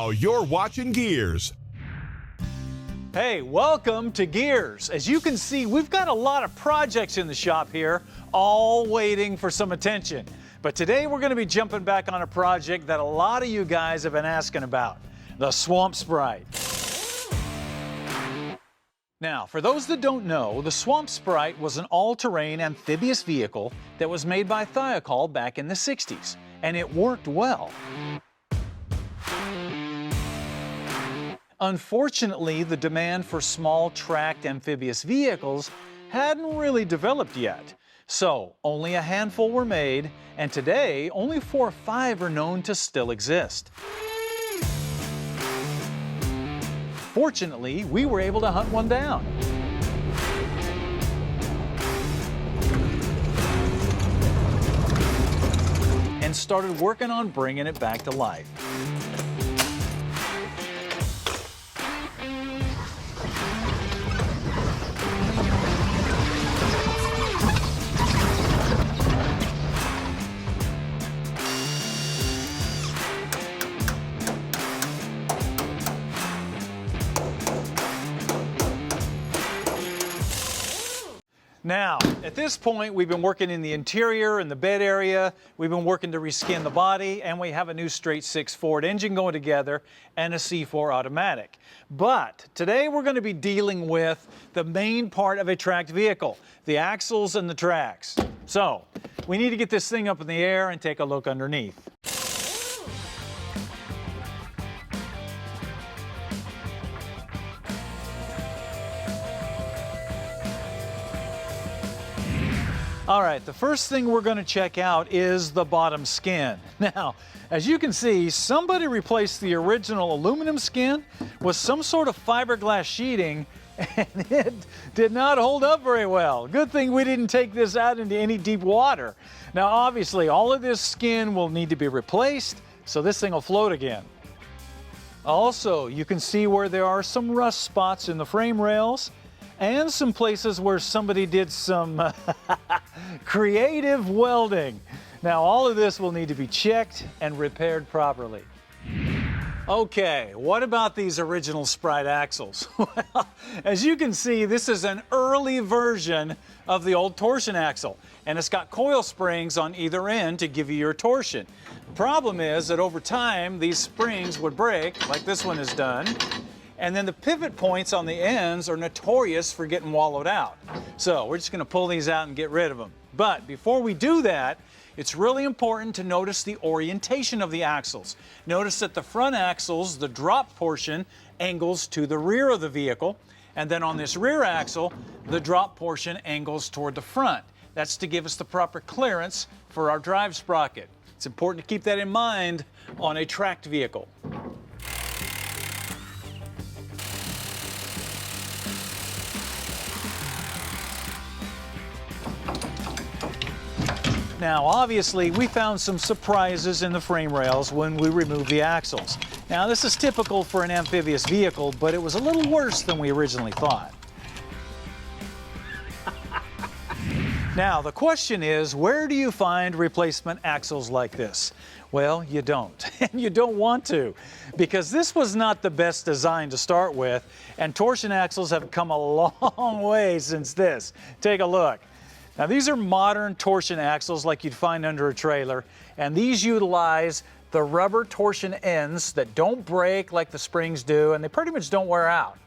Now you're watching Gearz. Hey, welcome to Gearz. As you can see, we've got a lot of projects in the shop here, all waiting for some attention. But today we're going to be jumping back on a project that a lot of you guys have been asking about, the Swamp Spryte. Now, for those that don't know, the Swamp Spryte was an all-terrain amphibious vehicle that was made by Thiokol back in the 60s, and it worked well. Unfortunately, the demand for small tracked amphibious vehicles hadn't really developed yet. So, only a handful were made, and today, only 4 or 5 are known to still exist. Fortunately, we were able to hunt one down. And started working on bringing it back to life. Now, at this point, we've been working in the interior and the bed area. We've been working to reskin the body, and we have a new straight 6 Ford engine going together and a C4 automatic. But today we're going to be dealing with the main part of a tracked vehicle, the axles and the tracks. So, we need to get this thing up in the air and take a look underneath. All right, the first thing we're going to check out is the bottom skin. Now, as you can see, somebody replaced the original aluminum skin with some sort of fiberglass sheeting, and it did not hold up very well. Good thing we didn't take this out into any deep water. Now, obviously, all of this skin will need to be replaced, so this thing will float again. Also, you can see where there are some rust spots in the frame rails, and some places where somebody did some creative welding. Now, all of this will need to be checked and repaired properly. Okay, what about these original Spryte axles? Well, as you can see, this is an early version of the old torsion axle, and it's got coil springs on either end to give you your torsion. The problem is that over time, these springs would break, like this one has done, and then the pivot points on the ends are notorious for getting wallowed out. So we're just going to pull these out and get rid of them. But before we do that, it's really important to notice the orientation of the axles. Notice that the front axles, the drop portion, angles to the rear of the vehicle. And then on this rear axle, the drop portion angles toward the front. That's to give us the proper clearance for our drive sprocket. It's important to keep that in mind on a tracked vehicle. Now, obviously, we found some surprises in the frame rails when we removed the axles. Now, this is typical for an amphibious vehicle, but it was a little worse than we originally thought. Now, the question is, where do you find replacement axles like this? Well, you don't, and you don't want to, because this was not the best design to start with, and torsion axles have come a long way since this. Take a look. Now, these are modern torsion axles like you'd find under a trailer, and these utilize the rubber torsion ends that don't break like the springs do, and they pretty much don't wear out.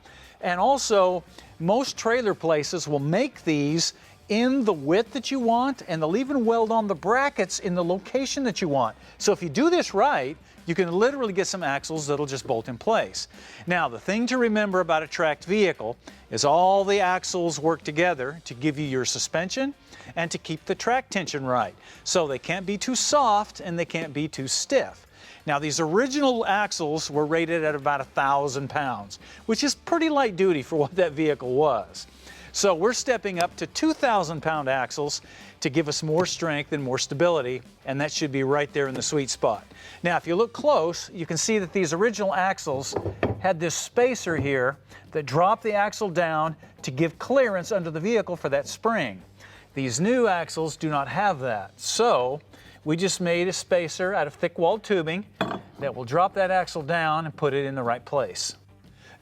And also, most trailer places will make these in the width that you want, and they'll even weld on the brackets in the location that you want. So if you do this right, you can literally get some axles that'll just bolt in place. Now, the thing to remember about a tracked vehicle is all the axles work together to give you your suspension and to keep the track tension right. So they can't be too soft and they can't be too stiff. Now, these original axles were rated at about 1,000 pounds, which is pretty light duty for what that vehicle was. So we're stepping up to 2,000-pound axles to give us more strength and more stability, and that should be right there in the sweet spot. Now, if you look close, you can see that these original axles had this spacer here that dropped the axle down to give clearance under the vehicle for that spring. These new axles do not have that, so we just made a spacer out of thick-walled tubing that will drop that axle down and put it in the right place.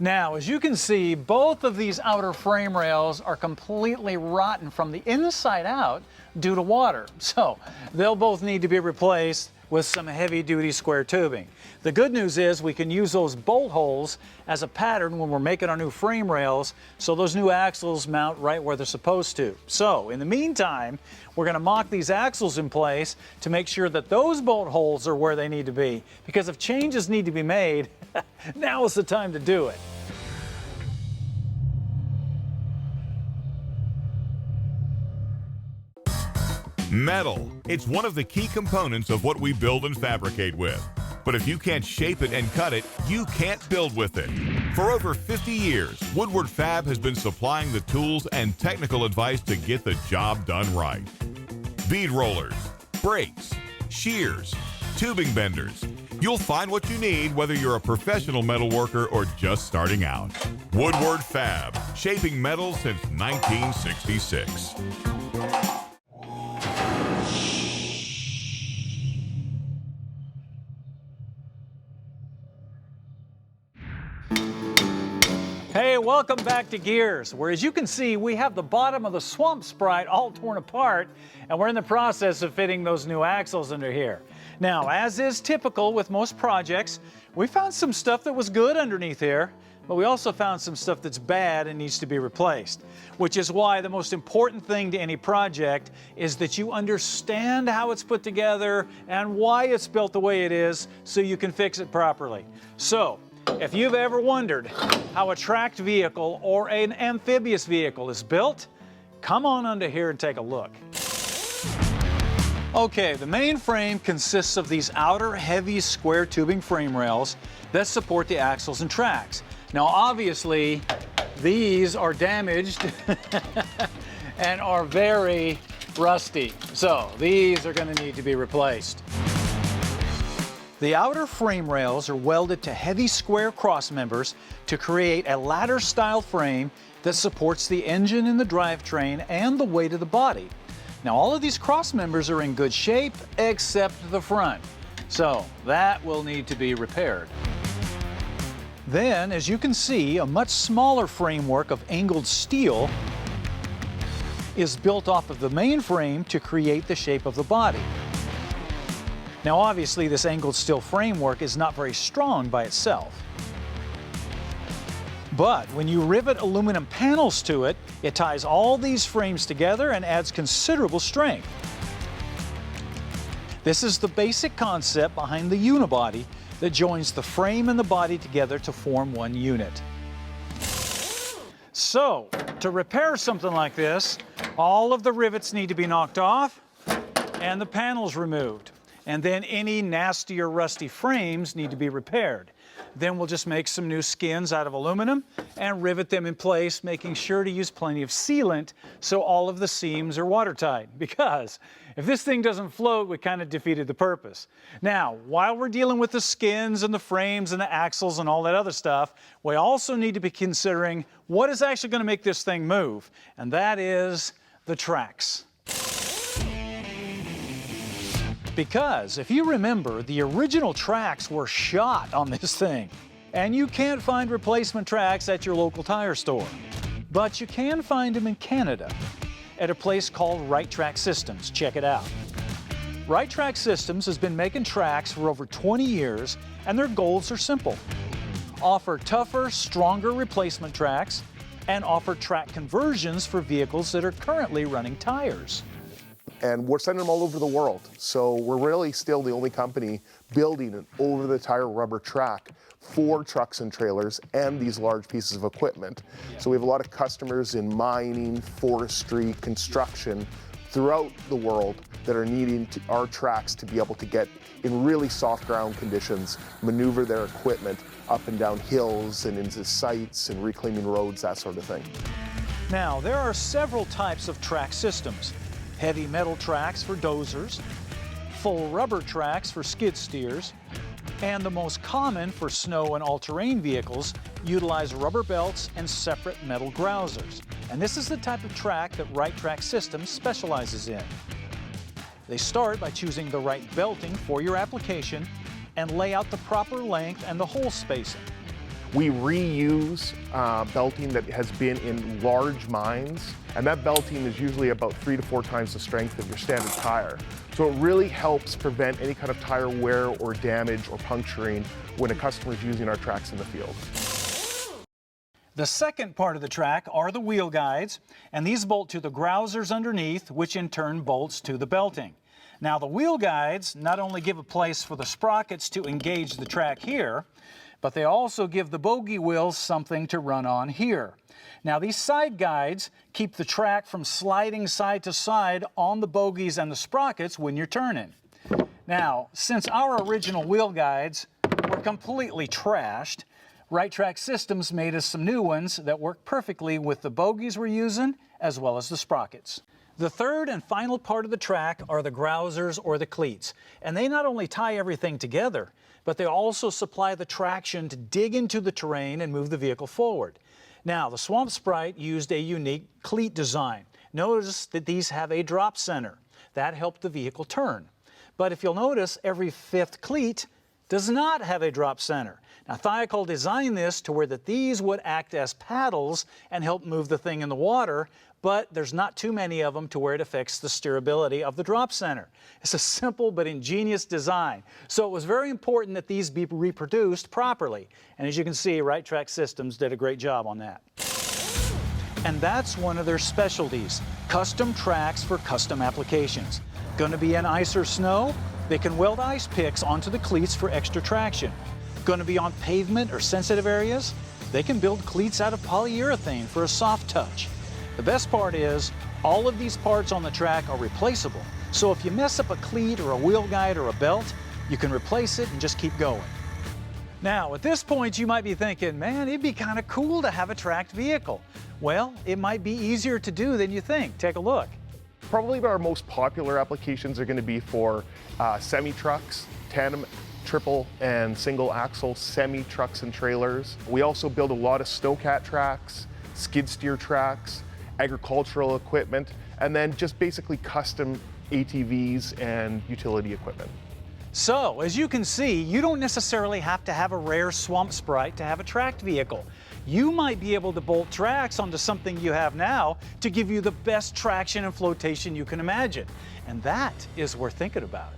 Now, as you can see, both of these outer frame rails are completely rotten from the inside out due to water. So they'll both need to be replaced with some heavy-duty square tubing. The good news is we can use those bolt holes as a pattern when we're making our new frame rails, so those new axles mount right where they're supposed to. So in the meantime, we're going to mock these axles in place to make sure that those bolt holes are where they need to be, because if changes need to be made, now is the time to do it. Metal. It's one of the key components of what we build and fabricate with. But if you can't shape it and cut it, you can't build with it. For over 50 years, Woodward Fab has been supplying the tools and technical advice to get the job done right. Bead rollers, brakes, shears, tubing benders. You'll find what you need whether you're a professional metal worker or just starting out. Woodward Fab, shaping metal since 1966. Hey, welcome back to Gearz, where as you can see, we have the bottom of the Swamp Spryte all torn apart, and we're in the process of fitting those new axles under here. Now, as is typical with most projects, we found some stuff that was good underneath here, but we also found some stuff that's bad and needs to be replaced, which is why the most important thing to any project is that you understand how it's put together and why it's built the way it is so you can fix it properly. So, if you've ever wondered how a tracked vehicle or an amphibious vehicle is built, come on under here and take a look. Okay, the main frame consists of these outer heavy square tubing frame rails that support the axles and tracks. Now obviously, these are damaged and are very rusty. So these are going to need to be replaced. The outer frame rails are welded to heavy square cross members to create a ladder-style frame that supports the engine and the drivetrain and the weight of the body. Now all of these cross members are in good shape except the front, so that will need to be repaired. Then, as you can see, a much smaller framework of angled steel is built off of the main frame to create the shape of the body. Now obviously this angled steel framework is not very strong by itself. But when you rivet aluminum panels to it, it ties all these frames together and adds considerable strength. This is the basic concept behind the unibody that joins the frame and the body together to form one unit. So, to repair something like this, all of the rivets need to be knocked off and the panels removed. And then any nasty or rusty frames need to be repaired. Then we'll just make some new skins out of aluminum and rivet them in place, making sure to use plenty of sealant so all of the seams are watertight. Because if this thing doesn't float, we kind of defeated the purpose. Now, while we're dealing with the skins and the frames and the axles and all that other stuff, we also need to be considering what is actually going to make this thing move, and that is the tracks. Because if you remember, the original tracks were shot on this thing, and you can't find replacement tracks at your local tire store. But you can find them in Canada at a place called Right Track Systems. Check it out. Right Track Systems has been making tracks for over 20 years, and their goals are simple. Offer tougher, stronger replacement tracks, and offer track conversions for vehicles that are currently running tires. And we're sending them all over the world. So we're really still the only company building an over-the-tire rubber track for trucks and trailers and these large pieces of equipment. So we have a lot of customers in mining, forestry, construction throughout the world that are needing our tracks to be able to get in really soft ground conditions, maneuver their equipment up and down hills and into sites and reclaiming roads, that sort of thing. Now, there are several types of track systems. Heavy metal tracks for dozers, full rubber tracks for skid steers, and the most common for snow and all-terrain vehicles utilize rubber belts and separate metal grousers. And this is the type of track that Right Track Systems specializes in. They start by choosing the right belting for your application and lay out the proper length and the hole spacing. We reuse belting that has been in large mines, and that belting is usually about 3 to 4 times the strength of your standard tire. So it really helps prevent any kind of tire wear or damage or puncturing when a customer is using our tracks in the field. The second part of the track are the wheel guides, and these bolt to the grousers underneath, which in turn bolts to the belting. Now the wheel guides not only give a place for the sprockets to engage the track here, but they also give the bogie wheels something to run on here. Now these side guides keep the track from sliding side to side on the bogies and the sprockets when you're turning. Now, since our original wheel guides were completely trashed, Right Track Systems made us some new ones that work perfectly with the bogies we're using as well as the sprockets. The third and final part of the track are the grousers or the cleats, and they not only tie everything together, but they also supply the traction to dig into the terrain and move the vehicle forward. Now, the Swamp Spryte used a unique cleat design. Notice that these have a drop center. That helped the vehicle turn. But if you'll notice, every fifth cleat does not have a drop center. Now, Thiokol designed this to where that these would act as paddles and help move the thing in the water, but there's not too many of them to where it affects the steerability of the drop center. It's a simple but ingenious design. So it was very important that these be reproduced properly. And as you can see, Right Track Systems did a great job on that. And that's one of their specialties, custom tracks for custom applications. Going to be in ice or snow? They can weld ice picks onto the cleats for extra traction. Going to be on pavement or sensitive areas? They can build cleats out of polyurethane for a soft touch. The best part is, all of these parts on the track are replaceable. So if you mess up a cleat or a wheel guide or a belt, you can replace it and just keep going. Now, at this point, you might be thinking, man, it'd be kind of cool to have a tracked vehicle. Well, it might be easier to do than you think. Take a look. Probably our most popular applications are going to be for semi-trucks, tandem, triple, and single axle semi-trucks and trailers. We also build a lot of snowcat tracks, skid steer tracks, agricultural equipment, and then just basically custom ATVs and utility equipment. So, as you can see, you don't necessarily have to have a rare Swamp Spryte to have a tracked vehicle. You might be able to bolt tracks onto something you have now to give you the best traction and flotation you can imagine. And that is worth thinking about.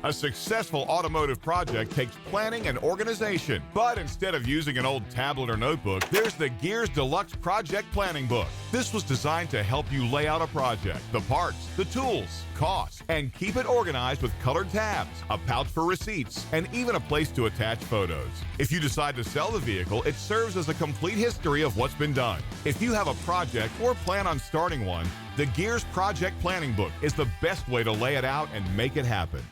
A successful automotive project takes planning and organization. But instead of using an old tablet or notebook, there's the Gearz Deluxe Project Planning Book. This was designed to help you lay out a project, the parts, the tools, costs, and keep it organized with colored tabs, a pouch for receipts, and even a place to attach photos. If you decide to sell the vehicle, it serves as a complete history of what's been done. If you have a project or plan on starting one, the Gearz Project Planning Book is the best way to lay it out and make it happen.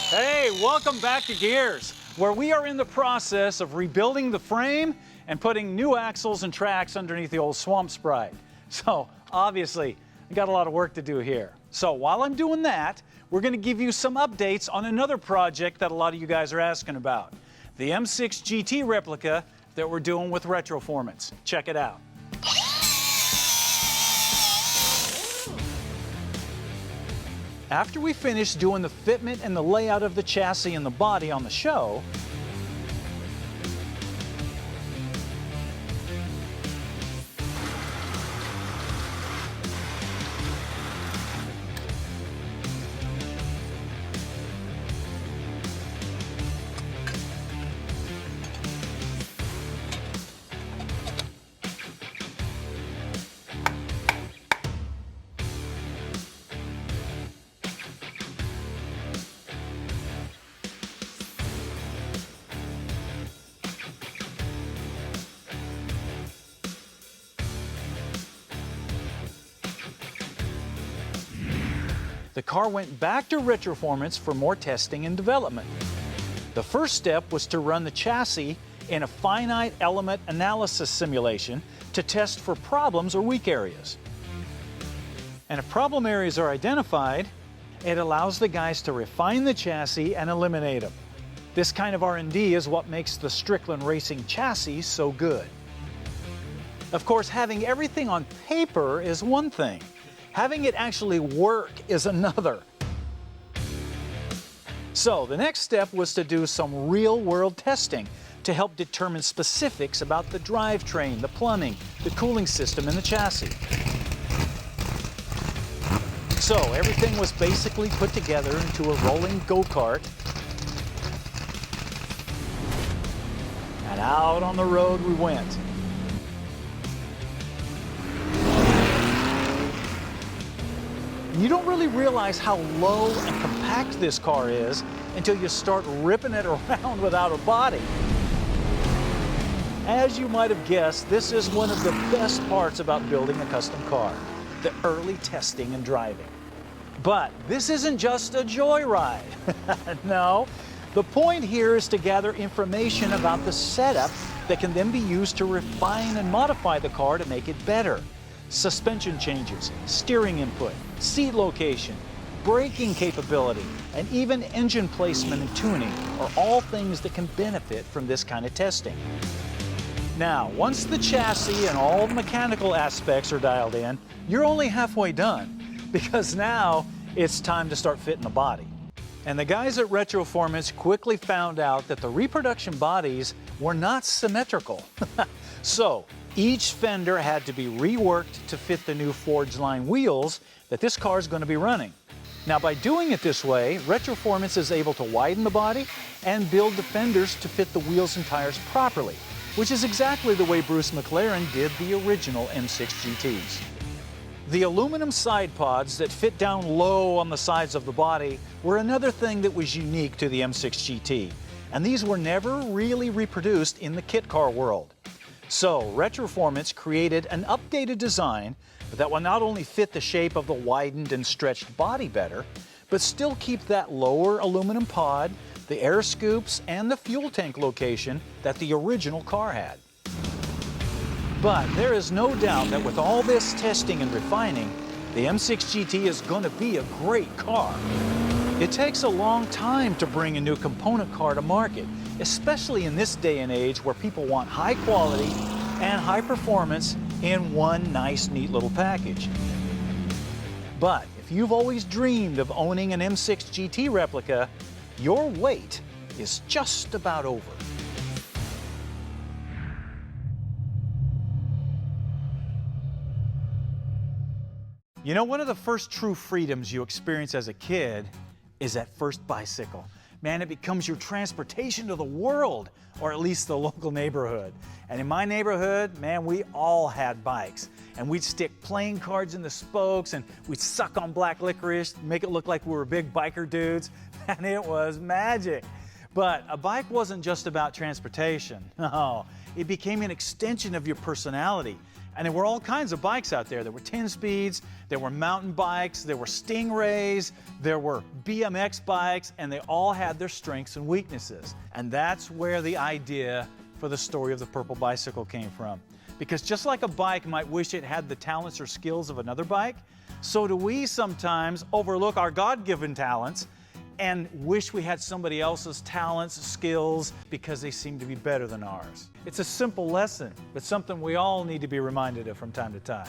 Hey, welcome back to Gearz, where we are in the process of rebuilding the frame and putting new axles and tracks underneath the old Swamp Spryte. So, obviously, I got a lot of work to do here. So, while I'm doing that, we're going to give you some updates on another project that a lot of you guys are asking about. The M6GT replica that we're doing with Retroformance. Check it out. After we finished doing the fitment and the layout of the chassis and the body on the show, the car went back to Retroformance for more testing and development. The first step was to run the chassis in a finite element analysis simulation to test for problems or weak areas. And if problem areas are identified, It allows the guys to refine the chassis and eliminate them. This kind of R&D is what makes the Strickland Racing chassis so good. Of course, having everything on paper is one thing. Having it actually work is another. So the next step was to do some real-world testing to help determine specifics about the drivetrain, the plumbing, the cooling system, and the chassis. So everything was basically put together into a rolling go-kart. And out on the road we went. You don't really realize how low and compact this car is until you start ripping it around without a body. As you might have guessed, this is one of the best parts about building a custom car, the early testing and driving. But this isn't just a joyride. No, the point here is to gather information about the setup that can then be used to refine and modify the car to make it better. Suspension changes, steering input, seat location, braking capability, and even engine placement and tuning are all things that can benefit from this kind of testing. Now, once the chassis and all the mechanical aspects are dialed in, you're only halfway done, because now it's time to start fitting the body. And the guys at Retroformance quickly found out that the reproduction bodies were not symmetrical. So each fender had to be reworked to fit the new forged line wheels that this car is going to be running. Now, by doing it this way, Retroformance is able to widen the body and build the fenders to fit the wheels and tires properly, which is exactly the way Bruce McLaren did the original M6GTs. The aluminum side pods that fit down low on the sides of the body were another thing that was unique to the M6GT, and these were never really reproduced in the kit car world. So Retroformance created an updated design that will not only fit the shape of the widened and stretched body better, but still keep that lower aluminum pod, the air scoops, and the fuel tank location that the original car had. But there is no doubt that with all this testing and refining, the M6GT is going to be a great car. It takes a long time to bring a new component car to market, especially in this day and age where people want high quality and high performance in one nice, neat little package. But if you've always dreamed of owning an M6GT replica, your wait is just about over. You know, one of the first true freedoms you experience as a kid is that first bicycle. Man, it becomes your transportation to the world, or at least the local neighborhood. And in my neighborhood, man, we all had bikes. And we'd stick playing cards in the spokes, and we'd suck on black licorice, make it look like we were big biker dudes, and it was magic. But a bike wasn't just about transportation. No, it became an extension of your personality. And there were all kinds of bikes out there. There were 10 speeds, there were mountain bikes, there were Stingrays, there were BMX bikes, and they all had their strengths and weaknesses. And that's where the idea for the story of the purple bicycle came from. Because just like a bike might wish it had the talents or skills of another bike, so do we sometimes overlook our God-given talents and wish we had somebody else's talents, skills, because they seem to be better than ours. It's a simple lesson, but something we all need to be reminded of from time to time.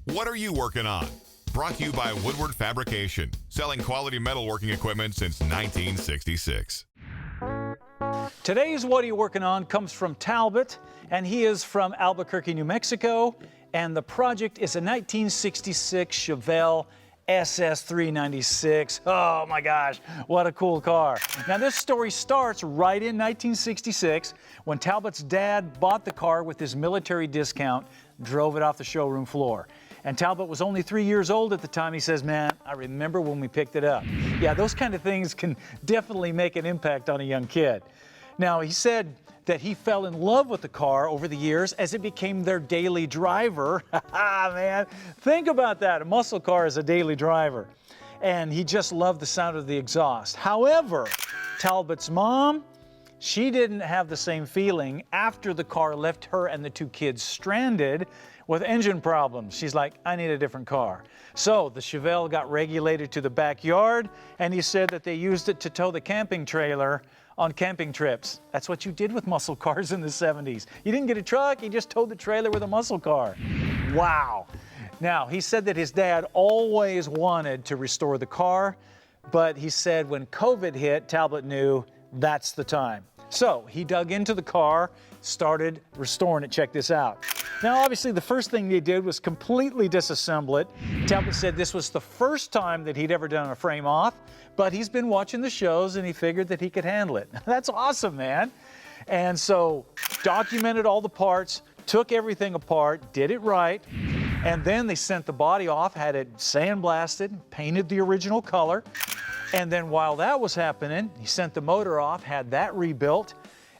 What are you working on? Brought to you by Woodward Fabrication, selling quality metalworking equipment since 1966. Today's What Are You Working On comes from Talbot, and he is from Albuquerque, New Mexico, and the project is a 1966 Chevelle SS396. Oh my gosh, what a cool car. Now this story starts right in 1966 when Talbot's dad bought the car with his military discount, drove it off the showroom floor. And Talbot was only 3 years old at the time. He says, man, I remember when we picked it up. Yeah, those kind of things can definitely make an impact on a young kid. Now, he said that he fell in love with the car over the years as it became their daily driver. Man, think about that, a muscle car is a daily driver. and he just loved the sound of the exhaust. However, Talbot's mom, she didn't have the same feeling after the car left her and the 2 kids stranded with engine problems. She's like, I need a different car. So the Chevelle got regulated to the backyard, and he said that they used it to tow the camping trailer on camping trips. That's what you did with muscle cars in the 70s. You didn't get a truck, you just towed the trailer with a muscle car. Wow. Now, he said that his dad always wanted to restore the car, but he said when COVID hit, Talbot knew that's the time. So he dug into the car, started restoring it. Check this out. Now, obviously, the first thing they did was completely disassemble it. Talbot said this was the first time that he'd ever done a frame off, but he's been watching the shows and he figured that he could handle it. That's awesome, man. And so documented all the parts, took everything apart, did it right, and then they sent the body off, had it sandblasted, painted the original color. And then while that was happening, he sent the motor off, had that rebuilt,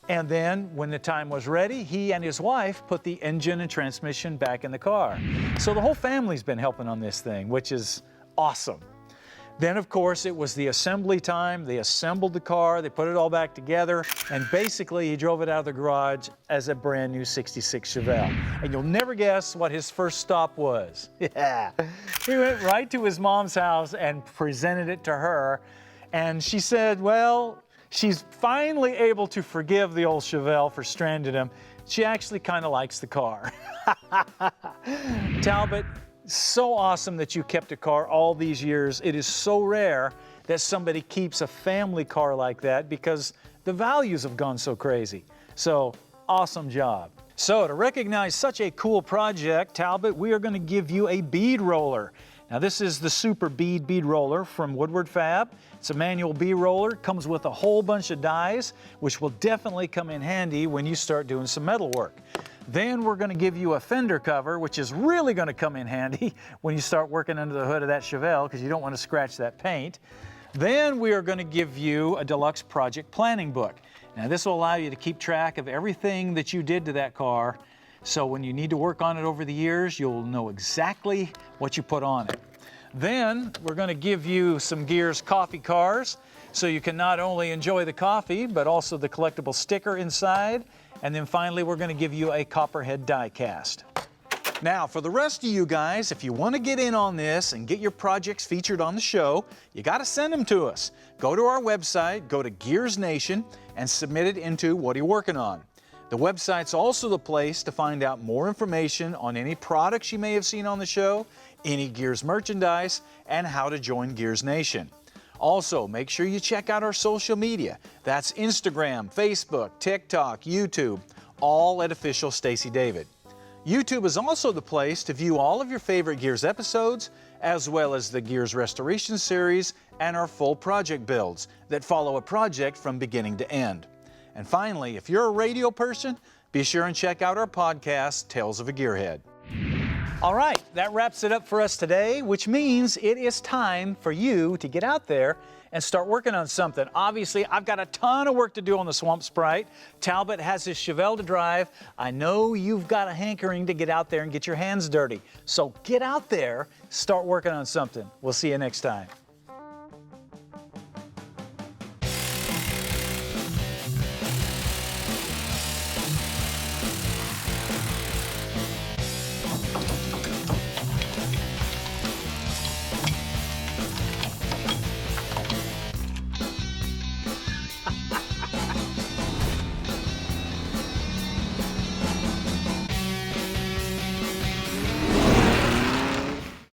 and then when the time was ready, he and his wife put the engine and transmission back in the car. So the whole family's been helping on this thing, which is awesome. Then, of course, it was the assembly time. They assembled the car, they put it all back together, and basically he drove it out of the garage as a brand new 66 Chevelle. And you'll never guess what his first stop was. Yeah. He went right to his mom's house and presented it to her, and she said, well, she's finally able to forgive the old Chevelle for stranding him. She actually kind of likes the car. Talbot, so awesome that you kept a car all these years. It is so rare that somebody keeps a family car like that because the values have gone so crazy. So, awesome job. So, to recognize such a cool project, Talbot, we are going to give you a bead roller. Now, this is the Super Bead roller from Woodward Fab. It's a manual bead roller. It comes with a whole bunch of dies, which will definitely come in handy when you start doing some metal work. Then we're going to give you a fender cover, which is really going to come in handy when you start working under the hood of that Chevelle because you don't want to scratch that paint. Then we are going to give you a deluxe project planning book. Now, this will allow you to keep track of everything that you did to that car. So when you need to work on it over the years, you'll know exactly what you put on it. Then we're going to give you some Gearz coffee cars so you can not only enjoy the coffee, but also the collectible sticker inside. And then finally, we're going to give you a copperhead die cast. Now, for the rest of you guys, if you want to get in on this and get your projects featured on the show, you got to send them to us. Go to our website, go to Gearz Nation, and submit it into What Are You Working On? The website's also the place to find out more information on any products you may have seen on the show, any Gearz merchandise, and how to join Gearz Nation. Also, make sure you check out our social media. That's Instagram, Facebook, TikTok, YouTube, all at Official Stacey David. YouTube is also the place to view all of your favorite Gearz episodes, as well as the Gearz Restoration Series and our full project builds that follow a project from beginning to end. And finally, if you're a radio person, be sure and check out our podcast, Tales of a Gearhead. All right, that wraps it up for us today, which means it is time for you to get out there and start working on something. Obviously, I've got a ton of work to do on the Swamp Spryte. Talbot has his Chevelle to drive. I know you've got a hankering to get out there and get your hands dirty. So get out there, start working on something. We'll see you next time.